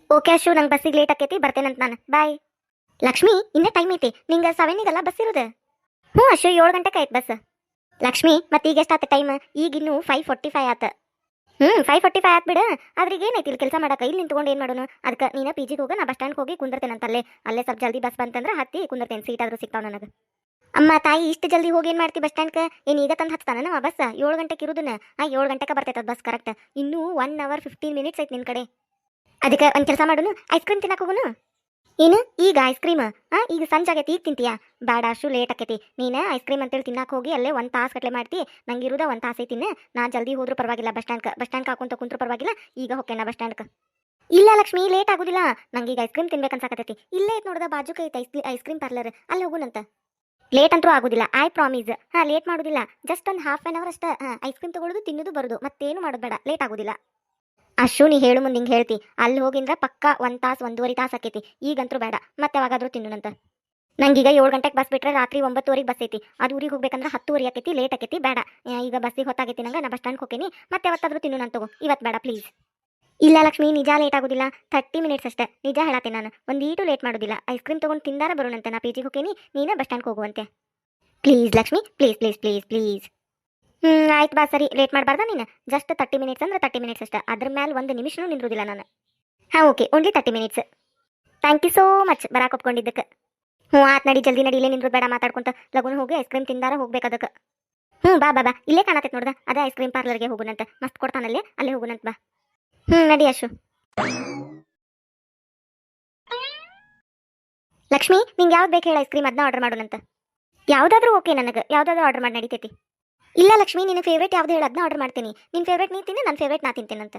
Okay Ashu, ನಂಗೆ ಬಸ್ಸಿಗೆ late ಆಕೈತಿ, ಬರ್ತೇನಂತ ನಾನು. ಬಾಯ್. ಲಕ್ಷ್ಮಿ, ಇನ್ನೇ ಟೈಮ್ ಐತಿ ನಿಂಗೆ 7ಗಲ್ಲ ಬಸ್ ಇರೋದು. ಹ್ಞೂ ಅಶು, 7 ಗಂಟೆಗೆ ಆಯ್ತು ಬಸ್. ಲಕ್ಷ್ಮಿ, ಮತ್ತೆ ಈಗ ಎಷ್ಟಾತ ಟೈಮ್? ಈಗಿನ್ನೂ 5:45 ಆತ. 5:45 ಆತ್ ಬಿಡ. ಆದ್ರೆ ಈಗ ಏನೈತಿ ಇಲ್ಲಿ ಕೆಲಸ ಮಾಡಕ್ಕೆ? ಇಲ್ಲಿ ನಿಂತ್ಕೊಂಡು ಏನು ಮಾಡೋನು? ಅದಕ್ಕೆ ನೀನು ಪಿ ಜಿಗೆ ಹೋಗ, ನಾ ಬಸ್ ಸ್ಟ್ಯಾಂಡ್ಗೆ ಹೋಗಿ ಕುಂದಿರ್ತೇನಂತ. ಅಲ್ಲೇ ಸ್ವಲ್ಪ ಜಲ್ದಿ ಬಸ್ ಬಂತಂದ್ರೆ ಹತ್ತಿ ಕುಂದಿರ್ತೇನೆ, ಸೀಟ್ ಆದ್ರೂ ಸಿಗ್ತಾವ ನನಗೆ. ಅಮ್ಮ ತಾಯಿ, ಇಷ್ಟು ಜಲ್ದಿ ಹೋಗಿ ಏನು ಮಾಡ್ತಿ ಬಸ್ ಸ್ಟ್ಯಾಂಡ್ಗೆ? ಏನು ಈಗ ತಂದು ಹಚ್ತಾನ ನಮ್ಮ ಬಸ್? 7 ಗಂಟೆಗೆ ಇರೋದನ್ನ. 7 ಗಂಟೆಗೆ ಬರ್ತೈತೆ ಬಸ್ ಕರೆಕ್ಟ್. ಇನ್ನೂ 1 ಅವರ್ 15 ಮಿನಿಟ್ಸ್ ಐತೆ ನಿನ್ನ ಕಡೆ. ಅದಕ್ಕೆ ಒಂದು ಕೆಲಸ ಮಾಡೋನು, ಐಸ್ ಕ್ರೀಮ್ ತಿನ್ನಕ್ಕೆ ಹೋಗೋನು. ಏನು ಈಗ ಐಸ್ ಕ್ರೀಮ್? ಈಗ ಸಂಜೆ ಆಗೈತಿ, ಈಗ ತಿಂತೀಯಾ? ಬೇಡ ಅಷ್ಟು ಲೇಟ್ ಆಕೈತಿ. ನೀನು ಐಸ್ ಕ್ರೀಮ್ ಅಂತೇಳಿ ತಿನ್ನಕ್ಕೆ ಹೋಗಿ ಅಲ್ಲೇ 1 ತಾಸು ಗಟ್ಟಲೆ ಮಾಡ್ತಿ. ನಂಗೆ ಇರೋದ 1 ತಾಸು ಐತಿ. ನಾ ಜಲ್ದಿ ಹೋದ್ರೂ ಪರವಾಗಿಲ್ಲ, ಬಸ್ ಸ್ಟ್ಯಾಂಡ್ಗೆ ಹಾಕೊಂತ ಕುಂತ್ರು ಪರವಾಗಿಲ್ಲ. ಈಗ ಹೋಗ್ತೇನೆ ಬಸ್ ಸ್ಟ್ಯಾಂಡ್ಗೆ. ಇಲ್ಲ ಲಕ್ಷ್ಮಿ, ಲೇಟ್ ಆಗೋದಿಲ್ಲ. ನಂಗೆ ಈಗ ಐಸ್ ಕ್ರೀಮ್ ತಿನ್ಬೇಕು ಅನ್ಸಾಕತ್ತೈತಿ. ಇಲ್ಲೇ ಐತೆ ನೋಡದ, ಬಾಜುಕ ಐತೆ ಐಸ್ ಕ್ರೀಮ್ ಪಾರ್ಲರ್, ಅಲ್ಲಿ ಹೋಗುನಂತ. ಲೇಟ್ ಅಂತೂ ಆಗೋದಿಲ್ಲ, ಐ ಪ್ರಾಮಿಸ್. ಲೇಟ್ ಮಾಡೋದಿಲ್ಲ. ಜಸ್ಟ್ ಒಂದು ½ ಅವರ್ ಅಷ್ಟೇ. ಐಸ್ ಕ್ರೀಮ್ ತಗೊಳ್ಳೋದು, ತಿನ್ನೋದು, ಬರೋದು, ಮತ್ತೇನು ಮಾಡೋದು ಬೇಡ. ಲೇಟ್ ಆಗೋದಿಲ್ಲ. ಅಷ್ಟು ನೀ ಹೇಳು ಮುಂದೆ ಹಿಂಗೆ ಹೇಳ್ತಿ. ಅಲ್ಲಿ ಹೋಗಿಂದ್ರೆ ಪಕ್ಕ 1 ತಾಸು 1.5 ತಾಸು ಆಕೈತಿ. ಈಗಂತೂ ಬೇಡ, ಮತ್ತೆ ಯಾವಾಗಾದ್ರೂ ತಿನ್ನುನಂತ. ನಂಗೀಗ 7 ಗಂಟೆಗೆ ಬಸ್ ಬಿಟ್ರೆ ರಾತ್ರಿ 9:00ಗೆ ಬಸ್ ಐತಿ. ಅದು ಊರಿಗೆ ಹೋಗ್ಬೇಕಂದ್ರೆ 10:30 ಆಕೈತಿ, ಲೇಟ್ ಆಕೈತಿ. ಬೇಡ, ಈಗ ಬಸ್ಸಿಗೆ ಹೊತ್ತಾಗೈತಿ ನಂಗೆ. ನಾ ಬಸ್ ಸ್ಟ್ಯಾಂಡ್ಗೆ ಹೋಗ್ತೀನಿ. ಮತ್ತೆ ಯಾವತ್ತಾದ್ರೂ ತಿನ್ನು ತಗೋ, ಇವತ್ತು ಬೇಡ ಪ್ಲೀಸ್. ಇಲ್ಲ ಲಕ್ಷ್ಮಿ, ನಿಜ ಲೇಟ್ ಆಗೋದಿಲ್ಲ. 30 ಮಿನಿಟ್ಸ್ ಅಷ್ಟೇ. ನಿಜ ಹೇಳತ್ತೆ ನಾನು, ಒಂದೀಟು ಲೇಟ್ ಮಾಡೋದಿಲ್ಲ. ಐಸ್ ಕ್ರೀಮ್ ತೊಗೊಂಡು ತಿಂದಾರ ಬರೋಣಂತೆ. ನಾ ಪಿ ಜಿಗೆ ಹೋಗ್ತೀನಿ, ನೀನೇ ಬಸ್ ಸ್ಟ್ಯಾಂಡ್ಗೆ ಹೋಗುವಂತೆ. Please Lakshmi, please please please please. ಆಯ್ತು ಬಾ, ಸರಿ. ಲೇಟ್ ಮಾಡಬಾರ್ದ ನೀನು? ಜಸ್ಟ್ 30 ಮಿನಿಟ್ಸ್ ಅಂದ್ರೆ 30 ಮಿನಿಟ್ಸ್ ಅಷ್ಟೇ. ಅದ್ರ ಮೇಲೆ 1 ನಿಮಿಷನೂ ನಿಂದ್ರೋದಿಲ್ಲ ನಾನು. Okay, only 30 minutes. Thank you so much ಬರಾಕ್ ಒಪ್ಕೊಂಡಿದ್ದಕ್ಕೆ. ಆತ್ ನಡಿ, ಜಲ್ದಿ ನಡಿ. ಇಲ್ಲೇ ನಿಂದ್ರು ಬೇಡ, ಮಾತಾಡ್ಕೊಂತ ಲಗುನ್ ಹೋಗಿ ಐಸ್ ಕ್ರೀಮ್ ತಿಂದಾರ ಹೋಗ್ಬೇಕು ಅದಕ್ಕೆ. ಬಾ ಬಾ ಬಾ, ಇಲ್ಲೇ ಕಾಣತೈತೆ ನೋಡ್ದ, ಅದೇ ಐಸ್ ಕ್ರೀಮ್ ಪಾರ್ಲರ್ಗೆ ಹೋಗುನಂತ. ಮಸ್ತ್ ಕೊಡ್ತಾನಲ್ಲೇ, ಅಲ್ಲೇ ಹೋಗುನಂತ ಬಾ. ನಡಿ ಅಶು. ಲಕ್ಷ್ಮಿ, ನಿಂಗೆ ಯಾವ್ದು ಬೇಕು ಹೇಳಿ? ಐಸ್ ಕ್ರೀಮ್ ಅದನ್ನ ಆರ್ಡರ್ ಮಾಡೋಣಂತ. ಯಾವುದಾದ್ರೂ ಓಕೆ ನನಗೆ, ಯಾವುದಾದ್ರೂ ಆರ್ಡರ್ ಮಾಡಿ ನಡೀತೈತಿ. ಇಲ್ಲ ಲಕ್ಷ್ಮಿ, ನಿನ್ನ ಫೇವ್ರೇಟ್ ಯಾವ್ದು ಹೇಳಿ, ಅದನ್ನ ಆರ್ಡರ್ ಮಾಡ್ತೀನಿ. ನಿನ್ನ ಫೇವ್ರೇಟ್ ನೀ ತಿನ್ನು, ನನ್ನ ಫೇವ್ರೇಟ್ ನಾ ತಿಂತೇನಂತ.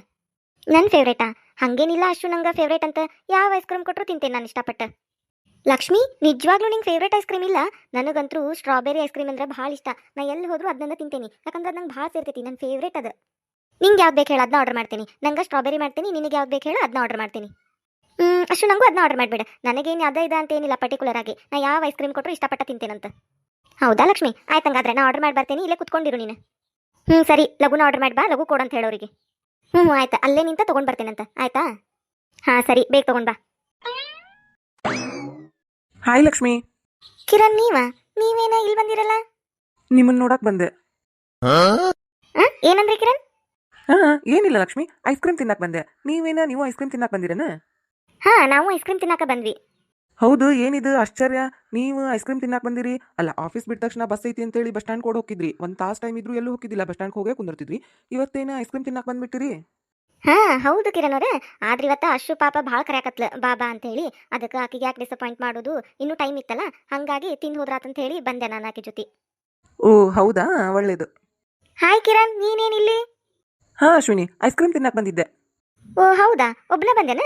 ನನ್ನ ಫೇವ್ರೇಟಾ? ಹಾಗೇನಿಲ್ಲ ಅಷ್ಟು, ನಂಗೆ ಫೇವ್ರೇಟ್ ಅಂತ ಯಾವ ಐಸ್ ಕ್ರೀಮ್ ಕೊಟ್ಟರು ತಿಂತೇನೆ ನಾನು ಇಷ್ಟಪಟ್ಟು. ಲಕ್ಷ್ಮಿ, ನಿಜವಾಗ್ಲೂ ನಿಂಗೆ ಫೇವ್ರೇಟ್ ಐಸ್ ಕ್ರೀಮ್ ಇಲ್ಲ? ನನಗಂತೂ ಸ್ಟ್ರಾಬೆರಿ ಐಸ್ ಕ್ರೀಮ್ ಅಂದರೆ ಭಾಳ ಇಷ್ಟ. ನಾ ಎಲ್ಲಿ ಹೋದ್ರೂ ಅದನ್ನ ತಿಂತೇನೆ, ಯಾಕಂದ್ರೆ ಅದು ನಂಗೆ ಭಾಳ ಸೇರ್ತೈತಿ. ನನ್ನ ಫೇವ್ರೇಟ್ ಅದು. ನಿಂಗೆ ಯಾವ್ದು ಬೇಕು ಹೇಳಿ, ಅದನ್ನ ಆರ್ಡರ್ ಮಾಡ್ತೀನಿ. ನಂಗೆ ಸ್ಟ್ರಾಬೆರಿ ಮಾಡ್ತೀನಿ, ನಿನಗೆ ಯಾವ್ದು ಬೇಕು ಹೇಳಿ ಅದನ್ನ ಆರ್ಡರ್ ಮಾಡ್ತೀನಿ. ಅಷ್ಟು ನಂಗೂ ಅದನ್ನ ಆರ್ಡರ್ ಮಾಡಿಬಿಡ. ನನಗೇನು ಅದ ಇದೆ ಅಂತ ಏನಿಲ್ಲ ಪರ್ಟಿಕ್ಯುಲರ್ ಆಗಿ. ನಾ ಯಾವ ಐಸ್ ಕ್ರೀಮ್ ಕೊಟ್ಟರು ಇಷ್ಟಪಟ್ಟು ತಿಂತೇನಂತ. ಹೌದಾ ಲಕ್ಷ್ಮಿ? ಆಯ್ತು, ಹಂಗಾದ್ರೆ ನಾ ಆರ್ಡರ್ ಮಾಡಿ ಬರ್ತೀನಿ. ಇಲ್ಲೇ ಕುತ್ಕೊಂಡಿರು ನೀನು. ಸರಿ, ಲಘುನ ಆರ್ಡರ್ ಮಾಡಿ ಬಾ, ಲಘು ಕೊಡು ಅಂತ ಹೇಳೋರಿಗೆ. ಆಯ್ತಾ, ಅಲ್ಲೇ ನಿಂತ ತೊಗೊಂಡು ಬರ್ತೇನಂತ. ಆಯ್ತಾ? ಸರಿ, ಬೇಗ ತೊಗೊಂಡು ಬಾ. ಹಾಯ್ ಲಕ್ಷ್ಮಿ. ಕಿರಣ್, ನೀವೇನ ಇಲ್ಲಿ ಬಂದಿರಲ್ಲ? ನಿಮ್ಮನ್ನ ನೋಡಕ್ ಬಂದೆ. ಏನಂದ್ರಿ ಕಿರಣ್? ಏನಿಲ್ಲ ಲಕ್ಷ್ಮಿ, ಐಸ್ ಕ್ರೀಮ್ ತಿನ್ನಕ್ ಬಂದೆ. ನೀವು ಐಸ್ ಕ್ರೀಮ್ ತಿನ್ನಕ್ ಬಂದಿರೇನ? ನಾವು ಐಸ್ ಕ್ರೀಮ್ ತಿನ್ನಕ ಬಂದ್ವಿ. ಹೌದು, ಏನಿದು ಆಶ್ಚರ್ಯ? ನೀವು ಐಸ್ ಕ್ರೀಮ್ ತಿನ್ನಕ್ ಬಂದಿರಿ? ಅಲ್ಲ, ಆಫೀಸ್ ಬಿಟ್ಟ ತಕ್ಷಣ ಬಸ್ ಐತಿ ಅಂತೇಳಿ ಬಸ್ ಸ್ಟ್ಯಾಂಡ್ ಕೊಡ್ ಹೋಗಿದ್ರಿ. 1 ತಾಸು ಟೈಮ್ ಇದ್ರು ಎಲ್ಲೂ ಹೋಗಿದ್ದಿಲ್ಲ, ಬಸ್ ಸ್ಟ್ಯಾಂಡ್ ಹೋಗೇ ಕುಂದಿರ್ತಿದ್ರಿ. ಇವತ್ತೇನ ಐಸ್ ಕ್ರೀಮ್ ತಿನ್ನಕ್ ಬಂದ್ಬಿಟ್ಟಿರಿ? ಹೌದು ಕಿರಣ್ ಅವ್ರೆ. ಆದ್ರೆ ಇವತ್ತ ಅಶು ಪಾಪ ಭಾಳ ಕರೆಯಕತ್ಲ ಬಾಬಾ ಅಂತ ಹೇಳಿ. ಅದಕ್ಕೆ ಆಕಿಗೆ ಯಾಕೆ ಡಿಸಪಾಯಿಂಟ್ ಮಾಡೋದು, ಇನ್ನೂ ಟೈಮ್ ಇತ್ತಲ್ಲ, ಹಂಗಾಗಿ ತಿಂದು ಹೋದ್ರಾತಂತ ಹೇಳಿ ಬಂದೆ ನಾನು ಆಕೆ ಜೊತೆ. ಓ ಹೌದಾ, ಒಳ್ಳೇದು. ಹಾಯ್ ಕಿರಣ್, ನೀನೇನಿಲ್ಲಿ? ಅಶ್ವಿನಿ, ಐಸ್ ಕ್ರೀಮ್ ತಿನ್ನಕ್ ಬಂದಿದ್ದೆ. ಓ ಹೌದಾ, ಒಬ್ನೇ ಬಂದೇನ?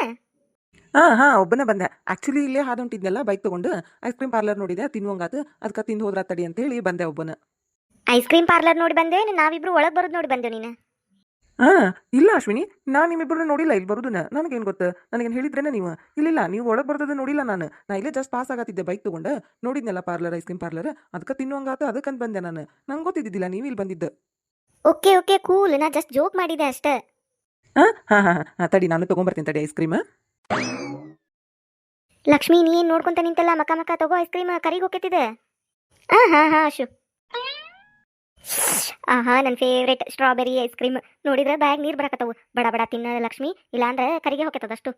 ಒಬ್ಬನೇ ಬಂದೆ. ಆಕ್ಚುಲಿ ಇಲ್ಲೇ ಹಾದೊಂಟಿದ್ನಲ್ಲ ಬೈಕ್ ತಗೊಂಡು, ಐಸ್ ಕ್ರೀಮ್ ಪಾರ್ಲರ್ ನೋಡಿದೆ, ತಿನ್ನುವಂಗಾತು. ಅದಕ್ಕೆ ತಿಂದು ಹೋದ್ರ ತಡಿ ಅಂತ ಹೇಳಿ ಬಂದೆ ಒಬ್ಬನ. ಐಸ್ ಕ್ರೀಮ್ ಪಾರ್ಲರ್ ನೋಡಿ ಬಂದೆ, ನಾವಿಬ್ರು ಒಳಗೆ ಬರೋದು ನೋಡಿ ಬಂದೇವು. ನೀನು? ಇಲ್ಲ ಅಶ್ವಿನಿ, ನಾನು ನಿಮ್ಮಿಬ್ಬರನ್ನ ನೋಡಿಲ್ಲ ಇಲ್ಲಿ ಬರೋದನ್ನ. ನನಗೇನು ಗೊತ್ತು? ನನಗೇನು ಹೇಳಿದ್ರೇನೆ ನೀವು? ಇಲ್ಲ, ನೀವು ಒಳಗೆ ಬರೋದು ನೋಡಿಲ್ಲ ನಾನು. ನಾ ಇಲ್ಲೇ ಜಸ್ಟ್ ಪಾಸ್ ಆಗತ್ತಿದ್ದೆ ಬೈಕ್ ತಗೊಂಡು, ನೋಡಿದ್ನಲ್ಲ ಪಾರ್ಲರ್, ಐಸ್ ಕ್ರೀಮ್ ಪಾರ್ಲರ್. ಅದಕ್ಕೆ ತಿನ್ನುವಂಗಾತು, ಅದಕ್ಕಂತ ಬಂದೆ ನಾನು. ನಂಗೆ ಗೊತ್ತಿದ್ದಿಲ್ಲ ನೀವು ಇಲ್ಲಿ ಬಂದಿದ್ದು. Okay okay, cool. ನಾ ಜಸ್ಟ್ ಜೋಕ್ ಮಾಡಿದೆ ಅಷ್ಟೇ. ತಡಿ, ನಾನು ತೊಗೊಂಬರ್ತೀನಿ ತಡಿ ಐಸ್ ಕ್ರೀಮ್. ಲಕ್ಷ್ಮಿ, ನೀ ಏನು ನೋಡ್ಕೊಂತ ನಿಂತಲ್ಲ, ಮಕ್ಕ ತಗೋ ಐಸ್ ಕ್ರೀಮ್, ಕರಿಗೆ ಹೋಗ್ತಿದೆ. ಅಶು. ನನ್ನ ಫೇವ್ರೇಟ್ ಸ್ಟ್ರಾಬೆರಿ ಐಸ್ ಕ್ರೀಮ್. ನೋಡಿದ್ರೆ ಬ್ಯಾಗ್ ನೀರು ಬರಕತ್ತವು. ಬಡ ಬಡ ತಿನ್ನ ಲಕ್ಷ್ಮಿ, ಇಲ್ಲಾಂದ್ರೆ ಕರಿಗೆ ಹೋಗ್ತದಷ್ಟು.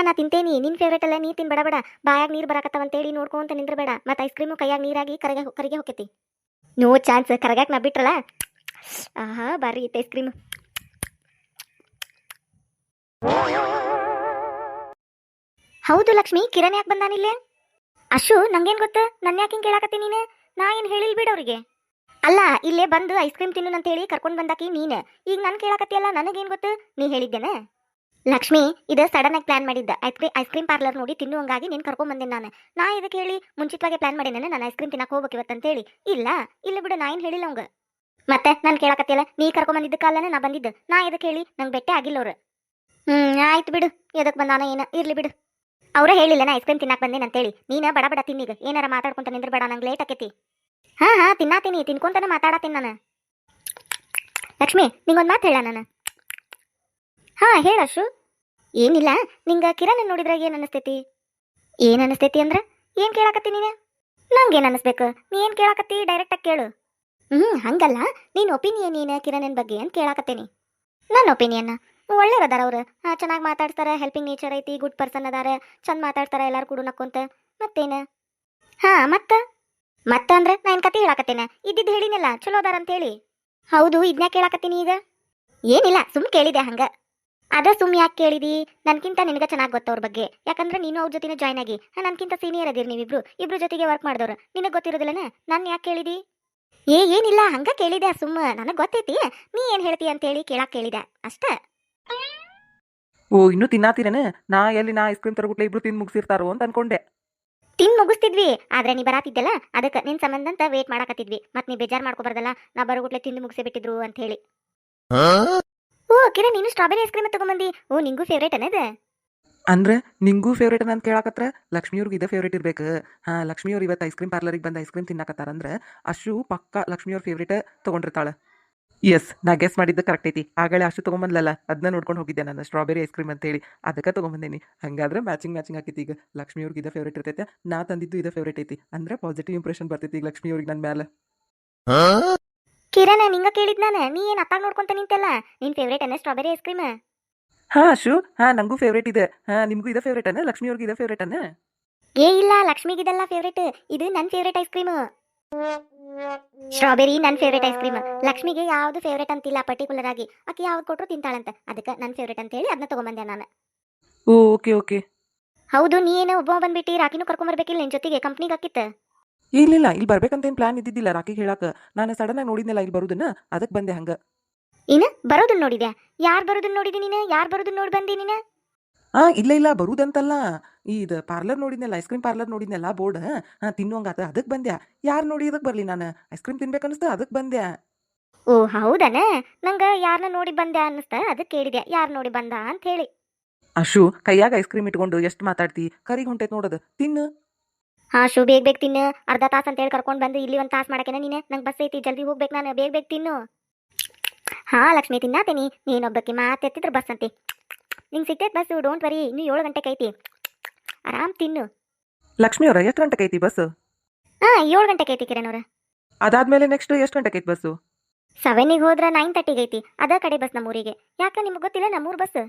ನಾ ತಿಂತೇನಿ. ನಿನ್ ಫೇವ್ರೇಟ್ ಅಲ್ಲ, ನೀ ತಿನ್ ಬಡ ಬಡ. ಬಾಯಾಗ ನೀರು ಬರಕತ್ತವಂತೇಳಿ ನೋಡ್ಕೊಂತ ನಿಂದ್ರಬೇಡ. ಮತ್ತೆ ಐಸ್ ಕ್ರೀಮು ಕೈಯಾಗ ನೀರಾಗಿ ಕರಿಗೆ ಹೋಗ್ತೈತಿ. ನೋ ಚಾನ್ಸ್, ಕರಗಾಕ್ ನಾ ಬಿಟ್ರಲ್ಲ. ಬಾರಿ ಐತೆ ಐಸ್ ಕ್ರೀಮ್. ಹೌದು ಲಕ್ಷ್ಮಿ, ಕಿರಣ್ ಯಾಕೆ ಬಂದಾನಿಲ್ಲೇ? ಅಶು, ನಂಗೇನು ಗೊತ್ತು? ನನ್ನ ಯಾಕೆ ಹಿಂಗೆ ಕೇಳಾಕತ್ತಿ ನೀನು? ನಾ ಏನು ಹೇಳಿಲ್ ಬಿಡ ಅವ್ರಿಗೆ. ಅಲ್ಲ, ಇಲ್ಲೇ ಬಂದು ಐಸ್ ಕ್ರೀಮ್ ತಿನ್ನು ಅಂತೇಳಿ ಕರ್ಕೊಂಡು ಬಂದಾಕಿ ನೀನು. ಈಗ ನಾನು ಕೇಳಾಕತ್ತಿಯಲ್ಲ, ನನಗೇನು ಗೊತ್ತು? ನೀ ಹೇಳಿದ್ದೇನೆ. ಲಕ್ಷ್ಮಿ, ಇದು ಸಡನ್ ಆಗಿ ಪ್ಲಾನ್ ಮಾಡಿದ್ದ. ಐಸ್ ಕ್ರೀಮ್ ಪಾರ್ಲರ್ ನೋಡಿ ತಿನ್ನುವಂಗಾಗಿ ನೀನು ಕರ್ಕೊಂಡ್ ಬಂದೆ ನಾನು. ನಾ ಇದಕ್ಕೆ ಹೇಳಿ ಮುಂಚಿತವಾಗಿ ಪ್ಲಾನ್ ಮಾಡಿದ್ದೇನೆ, ನಾನು ಐಸ್ ಕ್ರೀಮ್ ತಿನ್ನಕ್ಕೆ ಹೋಗ್ಬೇಕು ಇವತ್ತಂತೇಳಿ. ಇಲ್ಲ ಬಿಡು, ನಾ ಏನು ಹೇಳಿಲ್ಲ ಅವಂಗ. ಮತ್ತೆ ನಾನು ಕೇಳಾಕತ್ತಿಯಲ್ಲ, ನೀ ಕರ್ಕೊಂಬಂದಿದ್ದಕ್ಕಲ್ಲೇ ನಾ ಬಂದಿದ್ದು. ನಾ ಇದಕ್ಕೆ ಹೇಳಿ ನಂಗೆ ಬೆಟ್ಟೆ ಆಗಿಲ್ಲ ಅವ್ರು. ಆಯ್ತು ಬಿಡು, ಎದಕ್ಕೆ ಬಂದಾನ ಏನು ಇರ್ಲಿ ಬಿಡು. ಅವರೇ ಹೇಳಿಲ್ಲ ನಾ ಐಸ್ ಕ್ರೀಮ್ ತಿನ್ನಕ್ಕೆ ಬಂದೇನೆ ಅಂತೇಳಿ. ನೀನು ಬಡ ಬಡ ತಿನ್ನೀಗ, ಏನಾರ ಮಾತಾಡ್ಕೊಂತ ನಿಂದ್ರಬೇಡ, ನಂಗೆ ಲೇಟ್ ಆಕೈತಿ. ತಿನ್ನಾತೀನಿ, ತಿನ್ಕೊಂತಾನೆ ಮಾತಾಡತ್ತೀನಿ ನಾನು. ಲಕ್ಷ್ಮಿ, ನಿಂಗೊಂದು ಮಾತು ಹೇಳ ನಾನು. ಹೇಳಶು. ಏನಿಲ್ಲ, ನಿಂಗ ಕಿರಣ್ ನೋಡಿದ್ರೆ ಏನ್ ಅನಸ್ತೈತಿ? ಏನ್ ಅನಸ್ತೈತಿ ಅಂದ್ರ ಏನ್ ಕೇಳಾಕತ್ತಿ ನೀನು? ನಂಗೇನ್ ಅನಸ್ಬೇಕು? ನೀ ಏನ್ ಕೇಳಾಕತ್ತಿ ಡೈರೆಕ್ಟ್ ಆಗಿ ಕೇಳು. ಹಂಗಲ್ಲ, ನೀನ್ ಒಪಿನಿಯನ್ ಏನ ಕಿರಣನ್ ಬಗ್ಗೆ ಅಂತ ಕೇಳಾಕತ್ತೀನಿ. ನನ್ನ ಒಪಿನಿಯನ್ ಒಳ್ಳೆಯವ್ರು ಅದಾರ ಅವ್ರು, ಚೆನ್ನಾಗಿ ಮಾತಾಡ್ತಾರ, ಹೆಲ್ಪಿಂಗ್ ನೇಚರ್ ಐತಿ, ಗುಡ್ ಪರ್ಸನ್ ಅದಾರ, ಚಂದ ಮಾತಾಡ್ತಾರ, ಎಲ್ಲಾರು ಕೂಡ ನಕ್ಕೊಂತ. ಮತ್ತೇನ? ಹಾ ಮತ್ತ ಅಂದ್ರೆ ನಾ ಏನ್ ಕತೆ ಹೇಳಾಕತ್ತೇನ? ಇದ್ದಿದ್ದು ಹೇಳಿನಲ್ಲ, ಚಲೋ ಅದಾರ ಅಂತ ಹೇಳಿ. ಹೌದು, ಇದನ್ನ ಕೇಳಾಕತ್ತೀನಿ ಈಗ. ಏನಿಲ್ಲ, ಸುಮ್ ಕೇಳಿದೆ ಹಂಗ. ಅದ ಸುಮ್ ಯಾಕೆ ಕೇಳಿದಿ? ನನ್ಕಿಂತ ನಿನಗ ಚೆನ್ನಾಗಿ ಗೊತ್ತವ್ರ ಬಗ್ಗೆ, ಯಾಕಂದ್ರೆ ನೀನು ಅವ್ರ ಜೊತೆನೇ ಜಾಯ್ನ್ ಆಗಿ ನನ್ಕಿಂತ ಸೀನಿಯರ್ ಅದೀರಿ ನೀವಿಬ್ರು, ಇಬ್ರು ಜೊತೆಗೆ ವರ್ಕ್ ಮಾಡಿದವ್ರು, ನಿನಗೆ ಗೊತ್ತಿರೋದಿಲ್ಲನ ನಾನು ಯಾಕೆ ಕೇಳಿದಿ? ಏನಿಲ್ಲ, ಹಂಗ ಕೇಳಿದೆ ಸುಮ್ಮ, ನನಗೆ ಗೊತ್ತೈತಿ ನೀ ಏನ್ ಹೇಳ್ತಿ ಅಂತ ಹೇಳಿ ಕೇಳಾಕ್ ಕೇಳಿದೆ ಅಷ್ಟ. ಓ, ಇನ್ನೂ ತಿನ್ನಾತೀರೇನ? ನಾ ಐಸ್ ಕ್ರೀಮ್ ತರಗುಟ್ಲೆ ಇಬ್ರು ತಿಂದು ಮುಗಿಸಿರ್ತಾರೋ ಅಂತ ಅನ್ಕೊಂಡೆ. ತಿನ್ ಮುಗಿಸ್ತಿದ್ವಿ, ಆದ್ರೆ ನೀ ಬರಾತಿದ್ದಲ್ಲ ಅದಕ್ಕೆ ನಿನ್ ಸಂಬಂಧ ಅಂತ ವೇಟ್ ಮಾಡಾಕತ್ತಿದ್ವಿ. ಮತ್ ನೀ ಬೇಜಾರ್ ಮಾಡ್ಕೋಬಾರ್ದಲ್ಲ, ನಾ ಬರೋಗುಟ್ಲೆ ತಿಂದು ಮುಗಿಸೇ ಬಿಟ್ಟಿದ್ರು ಅಂತ ಹೇಳಿ. ಓ ಕಿರಣ್, ನೀನು ಸ್ಟ್ರಾಬೆರಿ ಐಸ್ ಕ್ರೀಮ್ ತಗೊಂಬಂದಿ. ಓ, ನಿಂಗೂ ಫೇವ್ರೇಟ್ ಅನ್ನದ? ಅಂದ್ರೆ ನಿಂಗೂ ಫೇವ್ರೇಟ್ ಅಂತ ಕೇಳಾಕತ್ರ? ಲಕ್ಷ್ಮಿಯವ್ರಿಗೆ ಇದೇ ಫೇವ್ರೇಟ್ ಇರ್ಬೇಕು. ಲಕ್ಷ್ಮಿಯವ್ರು ಇವತ್ತು ಐಸ್ ಕ್ರೀಮ್ ಪಾರ್ಲರಿಗೆ ಬಂದು ಐಸ್ ಕ್ರೀಮ್ ತಿನ್ನಾಕತ್ತಾರಂದ್ರೆ ಅಶು ಪಕ್ಕ ಲಕ್ಷ್ಮಿಯವ್ರ ಫೇವ್ರೇಟ್ ತೊಗೊಂಡಿರ್ತಾಳೆ. ಎಸ್, ನಾ ಗೆಸ್ ಮಾಡಿದ್ದು ಕರೆಕ್ಟ್ ಐತಿ. ಆಗಲೇ ಅಷ್ಟು ತೊಗೊಂಬಂದ್ಲಲ್ಲ, ಅದನ್ನ ನೋಡ್ಕೊಂಡು ಹೋಗಿದ್ದೆ ನಾನು, ಸ್ಟ್ರಾಬೆರಿ ಐಸ್ ಕ್ರೀಮ್ ಅಂತೇಳಿ, ಅದಕ್ಕೆ ತೊಗೊಂಬಂದೇನಿ. ಹಂಗಾದ್ರೆ ಮ್ಯಾಚಿಂಗ್ ಆಕೈತಿ. ಈಗ ಲಕ್ಷ್ಮಿಯವ್ರಿಗೆ ಇದೇ ಫೇವ್ರೇಟ್ ಇರ್ತೈತೆ, ನಾ ತಂದಿದ್ದು ಇದೇ ಫೇವ್ರೇಟ್ ಐತಿ ಅಂದ್ರೆ ಪಾಸಿಟಿವ್ ಇಂಪ್ರೆಷನ್ ಬರ್ತೈತಿ ಈಗ ಲಕ್ಷ್ಮಿಯವ್ರಿಗೆ ನನ್ನ ಮೇಲೆ. ಕಿರಣ್, ನಿಂಗ ಕೇಳಿದ್ ನಾನು, ನೀ ಏನ್ ಅತ್ತಾಗ ನೋಡ್ಕೊಂತ ನಿಂತೆಲ್ಲ? ನಿನ್ ಫೇವ್ರೇಟ್ ಅನ್ನ ಸ್ಟ್ರಾಬೆರಿ ಐಸ್ ಕ್ರೀಮ್? ಅಶು, ನಂಗೂ ಫೇವ್ರೇಟ್ ಇದೆ. ನಿಮಗೂ ಇದೇ ಫೇವ್ರೇಟ್ ಅನ್ನ? ಲಕ್ಷ್ಮಿಯವ್ರಿಗೆ ಇದೇ ಫೇವ್ರೇಟ್ ಅನ್ನ? ಇಲ್ಲ, ಲಕ್ಷ್ಮಿಗಿದೆಲ್ಲ ಫೇವ್ರೇಟ್, ಇದು ನನ್ನ ಫೇವ್ರೇಟ್ ಐಸ್ ಕ್ರೀಮ್. ಸ್ಟ್ರಾಬೆರಿ ನನ್ನ ಫೇವ್ರೇಟ್ ಐಸ್ ಕ್ರೀಮ್. ಲಕ್ಷ್ಮಿಗೆ ಯಾವ್ದು ಫೇವ್ರೇಟ್ ಅಂತಿಲ್ಲ ಪರ್ಟಿಕ್ಯುಲರ್ ಆಗಿ, ಆಕೆ ಯಾವ್ದು ಕೊಟ್ಟರು ತಿಂತಾಳಂತ, ಅದಕ್ಕೆ ನನ್ನ ಫೇವ್ರೇಟ್ ಅಂತ ಹೇಳಿ ಅದನ್ನ ತಗೊಂಬಂದೆ ನಾನು. ಓಕೆ. ಹೌದು, ನೀ ಏನು ಒಬ್ಬ ಬಂದ್ಬಿಟ್ಟು ರಾಕಿನೂ ಕರ್ಕೊಂಬರ್ಬೇಕಿಲ್ಲ ನಿನ್ ಜೊತೆಗೆ, ಕಂಪ್ನಿಗೆ ಹಾಕಿತ್ತ? ಇಲ್ಲ, ಇಲ್ಲಿ ಬರ್ಬೇಕಂತೇನು ಪ್ಲಾನ್ ಇದ್ದಿದ್ದಿಲ್ಲ ರಾಕಿಗೆ ಹೇಳಕ್ಕೆ. ನಾನು ಸಡನ್ ಆಗಿ ನೋಡಿದ್ನಲ್ಲ ಇಲ್ಲಿ ಬರುದನ್ನ, ಅದಕ್ಕೆ ಬಂದೆ ಹಂಗ. ಇನ್ನು ಬರೋದನ್ನ ನೋಡಿದ್ಯಾ? ಯಾರು ಬರೋದನ್ನ ನೋಡಿದಿ ನೀನು? ಯಾರು ಬರೋದನ್ನ ನೋಡಿ ಬಂದಿ ನೀನು? ಇಲ್ಲ ಬರುದಂತಲ್ಲ, ಇದು ಪಾರ್ಲರ್ ನೋಡಿದ್ನಲ್ಲ, ಐಸ್ ಕ್ರೀಮ್ ಪಾರ್ಲರ್ ನೋಡಿದ್ನಲ್ಲ ಬೋರ್ಡ್, ತಿನ್ನುವಂಗಾತ, ಅದಕ್ಕೆ ಬಂದ್ಯಾ. ಯಾರು ನೋಡಿ ಅದಕ್ಕೆ ಬರಲಿ, ನಾನು ಐಸ್ ಕ್ರೀಮ್ ತಿನ್ಬೇಕನ್ನಿಸ್ತ, ಅದಕ್ಕೆ ಬಂದ್ಯಾ. ಓ ಹೌದನ, ನಂಗೆ ಯಾರನ್ನ ನೋಡಿ ಬಂದೆ ಅನ್ನಿಸ್ತ, ಅದಕ್ಕೆ ಕೇಳಿದೆ ಯಾರು ನೋಡಿ ಬಂದ ಅಂತ ಹೇಳಿ. ಅಶು, ಕೈಯಾಗ ಐಸ್ ಕ್ರೀಮ್ ಇಟ್ಕೊಂಡು ಎಷ್ಟು ಮಾತಾಡ್ತಿ, ಕರಿಗೆ ಹೊಂಟೈತೆ ನೋಡೋದು, ತಿನ್ನು. ಶೂ ಬೇಗ ತಿನ್ನು, ಅರ್ಧ ತಾಸು ಅಂತ ಹೇಳಿ ಕರ್ಕೊಂಡು ಬಂದು ಇಲ್ಲಿ ಒಂದು ತಾಸು ಮಾಡಕೇನ ನೀನು? ನಂಗೆ ಬಸ್ ಐತಿ, ಜಲ್ದಿ ಹೋಗ್ಬೇಕು ನಾನು, ಬೇಗ ತಿನ್ನು. ಲಕ್ಷ್ಮಿ, ತಿನ್ನಾತೇನಿ, ನೀನೊಬ್ಬಕ್ಕೆ ಮಾತೆತ್ತಿದ್ರೆ ಬಸ್ ಅಂತೆ. ನಿಂಗೆ ಸಿಗ್ತೈತೆ ಬಸ್ಸು, ಡೋಂಟ್ ವರಿ, ಇನ್ನೂ 7 ಗಂಟೆಗೆ ಐತಿ, ಆರಾಮ್ ತಿನ್ನು. ಲಕ್ಷ್ಮಿಯವ್ರ, ಎಷ್ಟು ಗಂಟೆಗೆ ಐತಿ ಬಸ್? 7 ಗಂಟೆಗೆ ಐತಿ ಕಿರಣ್ ಅವ್ರ. ಅದಾದ್ಮೇಲೆ ನೆಕ್ಸ್ಟ್ ಎಷ್ಟು ಗಂಟೆಗೆ ಐತಿ ಬಸ್ಸು? 7ಗೆ ಹೋದ್ರೆ 9:30 ಐತಿ, ಅದ ಕಡೆ ಬಸ್ ನಮ್ಮೂರಿಗೆ. ಯಾಕೆ ನಿಮ್ಗೆ ಗೊತ್ತಿಲ್ಲ ನಮ್ಮೂರು ಬಸ್?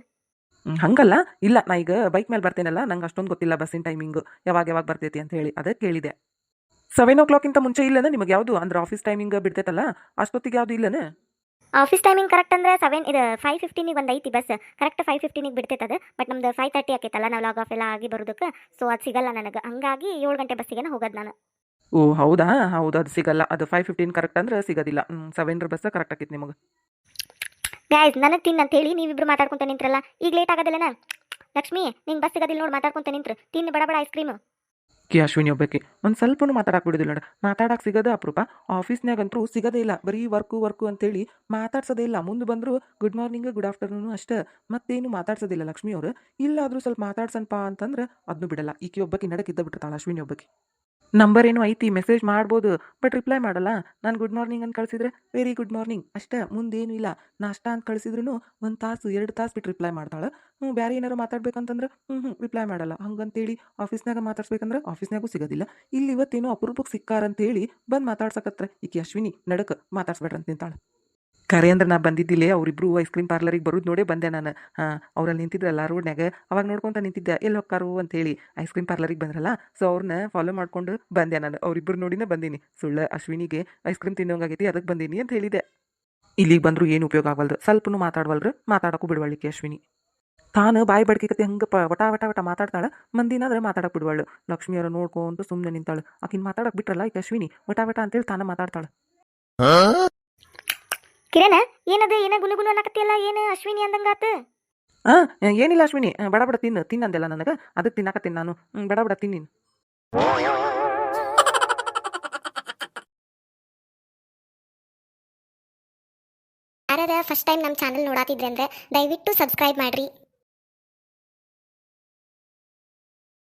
ಹಂಗಲ್ಲ, ಇಲ್ಲ ನಾ ಈಗ ಬೈಕ್ ಮೇಲೆ ಬರ್ತೇನಲ್ಲ, ನಂಗೆ ಅಷ್ಟೊಂದು ಗೊತ್ತಿಲ್ಲ ಬಸ್ಸಿನ ಟೈಮಿಂಗು ಯಾವಾಗ ಬರ್ತೈತಿ ಅಂತ ಹೇಳಿ, ಅದಕ್ಕೆ ಕೇಳಿದೆ. 7 o'clock ಮುಂಚೆ ಇಲ್ಲನ ನಿಮಗೆ ಯಾವುದು? ಅಂದ್ರೆ ಆಫೀಸ್ ಟೈಮಿಂಗ್ ಬಿಡ್ತೈತಲ್ಲ, ಅಷ್ಟೊತ್ತಿಗೆ ಯಾವುದು ಇಲ್ಲನ? ಆಫೀಸ್ ಟೈಮಿಂಗ್ ಕರೆಕ್ಟ್ ಅಂದ್ರೆ 5:15 ಒಂದು ಐತಿ ಬಸ್, ಕರೆಕ್ಟ್ 5:15 ಬಿಡ್ತೈತೆ ಅದು. ಬಟ್ ನಮ್ದು 5:30 ಆಕೈತಲ್ಲ, ನಾವು ಲಾಗ್ ಆಫ್ ಎಲ್ಲ ಆಗಿ ಬರೋದಕ್ಕೆ, ಸೊ ಅದು ಸಿಗಲ್ಲ ನನಗೆ. ಹಂಗಾಗಿ 7 ಗಂಟೆ ಬಸ್ಸಿಗೆ ಹೋಗೋದು ನಾನು. ಓ ಹೌದಾ, ಹೌದು, ಅದು ಸಿಗಲ್ಲ, ಅದು 5:15 ಕರೆಕ್ಟ್ ಅಂದ್ರೆ ಸಿಗೋದಿಲ್ಲ. 7 ಬಸ್ ಕರೆಕ್ಟ್ ಆಕೈತಿ ನಿಮಗೆ. ಗೈಸ್, ನನಗೆ ತಿನ್ನು ಅಂತ ಹೇಳಿ ನೀವಿಬ್ರು ಮಾತಾಡ್ಕೊಂತ ನಿಂತ್ರಲ್ಲ, ಈಗ ಲೇಟ್ ಆಗೋದಿಲ್ಲನ? ಲಕ್ಷ್ಮಿ, ನಿಂಗೆ ಬಸ್ ಸಿಗೋದಿಲ್ಲ ನೋಡಿ, ಮಾತಾಡ್ಕೊಂತ ನಿಂತ್ರು, ತಿನ್ನು ಬಡ ಐಸ್ ಕ್ರೀಮ್. ಅಶ್ವಿನಿ ಒಬ್ಬಕ್ಕೆ ಒಂದು ಸ್ವಲ್ಪನೂ ಮಾತಾಡಕ್ಕೆ ಬಿಡೋದಿಲ್ಲ ನೋಡ, ಮಾತಾಡಕ್ಕೆ ಸಿಗೋದೇ ಅಪರೂಪ. ಆಫೀಸ್ನಾಗಂತೂ ಸಿಗೋದೇ ಇಲ್ಲ, ಬರೀ ವರ್ಕು ಅಂತೇಳಿ ಮಾತಾಡ್ಸೋದೇ ಇಲ್ಲ. ಮುಂದೆ ಬಂದರೂ ಗುಡ್ ಮಾರ್ನಿಂಗ್ ಗುಡ್ ಆಫ್ಟರ್ನೂನು ಅಷ್ಟೇ, ಮತ್ತೇನು ಮಾತಾಡ್ಸೋದಿಲ್ಲ ಲಕ್ಷ್ಮಿಯವರು. ಇಲ್ಲಾದರೂ ಸ್ವಲ್ಪ ಮಾತಾಡ್ಸನ್ಪ ಅಂತಂದ್ರೆ ಅದನ್ನು ಬಿಡಲ್ಲ. ಈಕೆ ಒಬ್ಬಕ್ಕೆ ನಡಕಿದ್ದ ಬಿಟ್ಟಿರ್ತಾಳೆ ಅಶ್ವಿನಿ ಒಬ್ಬಕ್ಕೆ. ನಂಬರ್ ಏನೋ ಐತಿ, ಮೆಸೇಜ್ ಮಾಡ್ಬೋದು, ಬಟ್ ರಿಪ್ಲೈ ಮಾಡಲ್ಲ. ನಾನು ಗುಡ್ ಮಾರ್ನಿಂಗ್ ಅಂತ ಕಳಿಸಿದ್ರೆ ವೆರಿ ಗುಡ್ ಮಾರ್ನಿಂಗ್ ಅಷ್ಟೇ, ಮುಂದೇನು ಇಲ್ಲ. ನಾಷ್ಟ ಅಂತ ಕಳಿಸಿದ್ರು 1 ತಾಸು 2 ತಾಸು ಬಿಟ್ಟು ರಿಪ್ಲೈ ಮಾಡ್ತಾಳೆ. ಬೇರೆ ಏನಾರು ಮಾತಾಡ್ಬೇಕಂತಂದ್ರೆ ರಿಪ್ಲೈ ಮಾಡಲ್ಲ. ಹಂಗಂತೇಳಿ ಆಫೀಸ್ನಾಗ ಮಾತಾಡ್ಸ್ಬೇಕಂದ್ರೆ ಆಫೀಸ್ನಾಗೂ ಸಿಗೋದಿಲ್ಲ. ಇಲ್ಲಿ ಇವತ್ತೇನೋ ಅಪರೂಪಕ್ಕೆ ಸಿಕ್ಕಾರಂತೇಳಿ ಬಂದು ಮಾತಾಡ್ಸಕತ್ರ ಈಕೆ ಅಶ್ವಿನಿ ನಡಕ್ಕೆ ಮಾತಾಡ್ಸ್ಬೇಡ್ರಿ ಅಂತ ನಿಂತಾಳೆ. ಕರೆ ಅಂದ್ರೆ ನಾ ಬಂದಿದ್ದಿಲ್ಲೇ, ಅವರಿಬ್ರು ಐಸ್ ಕ್ರೀಮ್ ಪಾರ್ಲರಿಗೆ ಬರೋದು ನೋಡೇ ಬಂದೆ ನಾನು. ಅವ್ರಲ್ಲಿ ನಿಂತಿದ್ರಲ್ಲ ರೋಡ್ನಾಗ, ಅವಾಗ ನೋಡ್ಕೊತ ನಿಂತಿದ್ದೆ ಎಲ್ಲಿ ಹೊಕ್ಕಾರು ಅಂತೇಳಿ. ಐಸ್ ಕ್ರೀಮ್ ಪಾರ್ಲರಿಗೆ ಬಂದ್ರಲ್ಲ, ಸೊ ಅವ್ರನ್ನ ಫಾಲೋ ಮಾಡ್ಕೊಂಡು ಬಂದೆ ನಾನು. ಅವ್ರಿಬ್ರು ನೋಡಿನೇ ಬಂದೀನಿ. ಸುಳ್ಳು, ಅಶ್ವಿನಿಗೆ ಐಸ್ ಕ್ರೀಮ್ ತಿನ್ನೋಂಗಾಗೈತಿ, ಅದಕ್ಕೆ ಬಂದೀನಿ ಅಂತ ಹೇಳಿದೆ. ಇಲ್ಲಿಗೆ ಬಂದರೂ ಏನು ಉಪಯೋಗ ಆಗವಲ್ದು, ಸ್ವಲ್ಪನೂ ಮಾತಾಡ್ವಲ್ರು, ಮಾತಾಡೋಕ್ಕೂ ಬಿಡುವಳಿಕೆ ಅಶ್ವಿನಿ. ತಾನು ಬಾಯಿ ಬಡ್ಕಿಕತೆ ಹಂಗೆ ವಟ ಮಾತಾಡ್ತಾಳೆ, ಮಂದಿನಾದ್ರೆ ಮಾತಾಡಕ್ಕೆ ಬಿಡುವಳು. ಲಕ್ಷ್ಮಿಯವ್ರ ನೋಡ್ಕೊಂತ ಸುಮ್ಮನೆ ನಿಂತಾಳು. ಆಕಿನ ಮಾತಾಡಕ್ಕೆ ಬಿಟ್ರಲ್ಲ ಈಗ ಅಶ್ವಿನಿ ವಟ ಅಂತೇಳಿ ತಾನು ಮಾತಾಡ್ತಾಳೆ. ಕಿರಣ, ಏನದು ಏನ ಗುನುಗುನು ಅನ್ನಕತ್ತಿಯಲ್ಲ, ಏನು ಅಶ್ವಿನಿ ಅಂದಂಗಾತ? ಏನಿಲ್ಲ ಅಶ್ವಿನಿ, ಬಡ ತಿನ್ನಂದೆಲ್ಲ ನನಗೆ, ಅದಕ್ಕೆ ತಿನ್ನಾಕತ್ತೀನಿ ನಾನು. ಬಡ ತಿನ್ನಿ. ಯಾರಾದ ಫಸ್ಟ್ ಟೈಮ್ ನಮ್ಮ ಚಾನಲ್ ನೋಡಾತಿದ್ರೆ ಅಂದ್ರೆ ದಯವಿಟ್ಟು ಸಬ್ಸ್ಕ್ರೈಬ್ ಮಾಡ್ರಿ.